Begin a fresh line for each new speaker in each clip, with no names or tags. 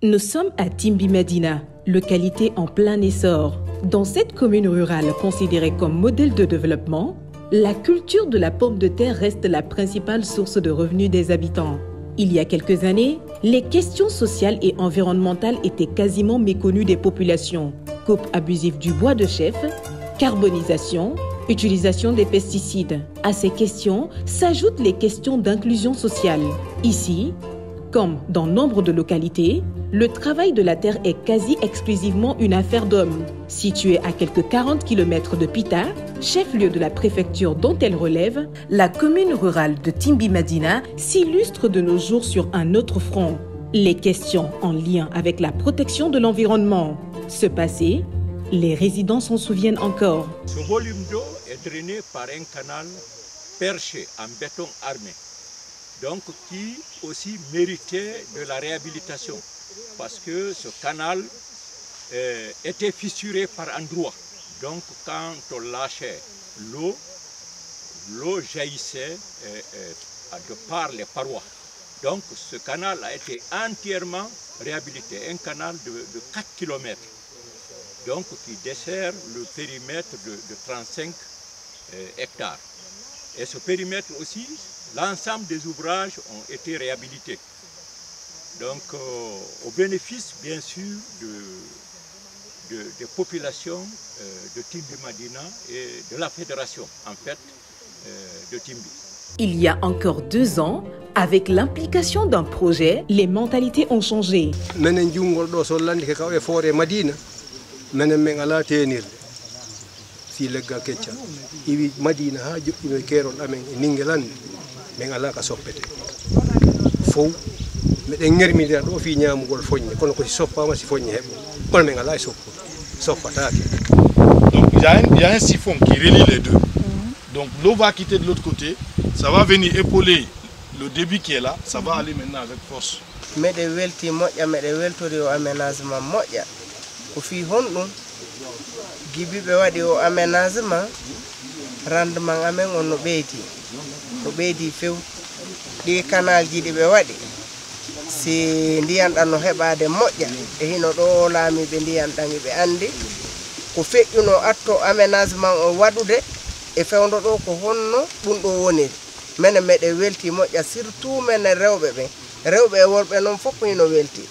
Nous sommes à Timbi Madina, localité en plein essor. Dans cette commune rurale considérée comme modèle de développement, la culture de la pomme de terre reste la principale source de revenus des habitants. Il y a quelques années, les questions sociales et environnementales étaient quasiment méconnues des populations. Coupe abusive du bois de chef, carbonisation, utilisation des pesticides. À ces questions s'ajoutent les questions d'inclusion sociale. Ici, comme dans nombre de localités, le travail de la terre est quasi exclusivement une affaire d'hommes. Située à quelques 40 km de Pita, chef-lieu de la préfecture dont elle relève, la commune rurale de Timbi Madina s'illustre de nos jours sur un autre front. Les questions en lien avec la protection de l'environnement. Ce passé, les résidents s'en souviennent encore.
Ce volume d'eau est drainé par un canal perché en béton armé, donc qui aussi méritait de la réhabilitation, parce que ce canal était fissuré par endroits. Donc quand on lâchait l'eau jaillissait de par les parois. Donc ce canal a été entièrement réhabilité, un canal de 4 km, donc qui dessert le périmètre de 35 hectares. Et ce périmètre aussi, l'ensemble des ouvrages ont été réhabilités. Donc au bénéfice bien sûr des populations de Timbi Madina et de la fédération en fait de Timbi.
Il y a encore 2 ans, avec l'implication d'un projet, les mentalités ont changé.
Si leggal keccal iwi madina ha joƴƴino keerol amen e ningelande min ala ka soppete fow miɗen ñermidira ɗo fi ñamugol foññe kono ko si soppama si foññe heɓo kono min ala e soppatake.
Donc il y a un siphon qui relie les deux. Donc l'eau va quitter de l'autre côté, ça va venir épauler le débit qui est là, ça va aller maintenant avec force.
Meɗe welti moƴƴa meɗe weltori o aménagement moƴƴa ko fi honɗum gibiɓe waɗi o aménagement rendement amen on no ɓeydi few ɗi canal ji ɗi ɓe waɗi si ndiyan ɗan no heɓade moƴƴa e hino ɗo laamiɓe ndiyan ɗan ɓe andi ko feƴƴuno atto aménagement o waɗude e fewdo ɗo ko honno ɗum ɗo woniri mene meɗe welti moƴƴa surtout mene rewɓe e worɓe noon fof hino welti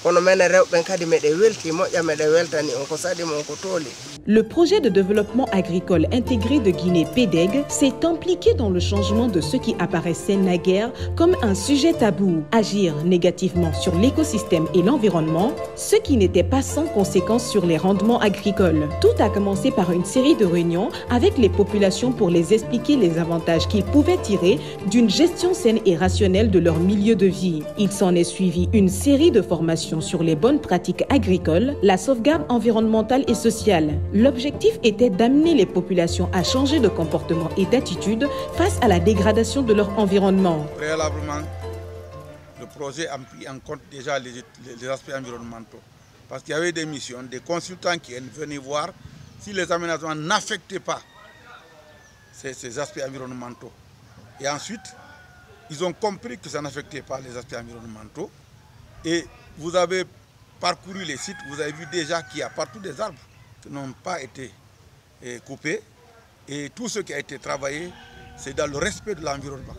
kono mene rewɓe kadi meɗe welti moƴƴa meɗe weltani on ko saɗi mon ko tooli.
Le projet de développement agricole intégré de Guinée PEDEG s'est impliqué dans le changement de ce qui apparaissait naguère comme un sujet tabou. Agir négativement sur l'écosystème et l'environnement, ce qui n'était pas sans conséquences sur les rendements agricoles. Tout a commencé par une série de réunions avec les populations pour les expliquer les avantages qu'ils pouvaient tirer d'une gestion saine et rationnelle de leur milieu de vie. Il s'en est suivi une série de formations sur les bonnes pratiques agricoles, la sauvegarde environnementale et sociale. L'objectif était d'amener les populations à changer de comportement et d'attitude face à la dégradation de leur environnement.
Préalablement, le projet a pris en compte déjà les aspects environnementaux. Parce qu'il y avait des missions, des consultants qui venaient voir si les aménagements n'affectaient pas ces aspects environnementaux. Et ensuite, ils ont compris que ça n'affectait pas les aspects environnementaux. Et vous avez parcouru les sites, vous avez vu déjà qu'il y a partout des arbres qui n'ont pas été coupés. Et tout ce qui a été travaillé, c'est dans le respect de l'environnement.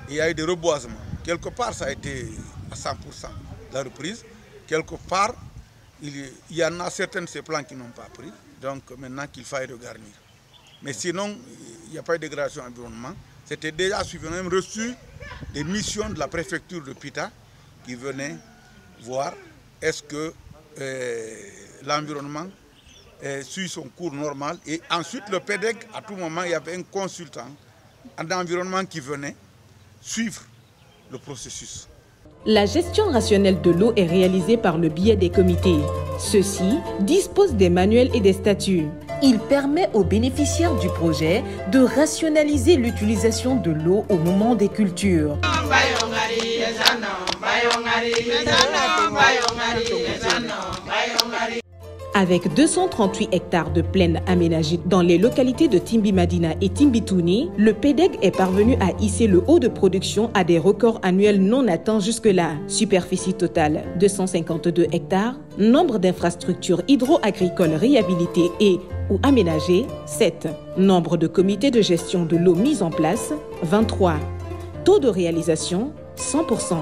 Il y a eu des reboisements. Quelque part, ça a été à 100% la reprise. Quelque part, il y en a certains de ces plans qui n'ont pas pris. Donc maintenant qu'il faille regarnir. Mais sinon, il n'y a pas eu de dégradation de l'environnement. C'était déjà suivi. On a même reçu des missions de la préfecture de Pita qui venaient voir est-ce que l'environnement suit son cours normal. Et ensuite, le PEDEG, à tout moment, il y avait un consultant en environnement qui venait suivre le processus.
La gestion rationnelle de l'eau est réalisée par le biais des comités. Ceux-ci disposent des manuels et des statuts. Il permet aux bénéficiaires du projet de rationaliser l'utilisation de l'eau au moment des cultures. Avec 238 hectares de plaine aménagés dans les localités de Timbi-Madina et Timbitouni, le PEDEG est parvenu à hisser le haut de production à des records annuels non atteints jusque-là. Superficie totale 252 hectares, nombre d'infrastructures hydro-agricoles réhabilitées et ou aménagées 7, nombre de comités de gestion de l'eau mis en place 23, taux de réalisation 100%.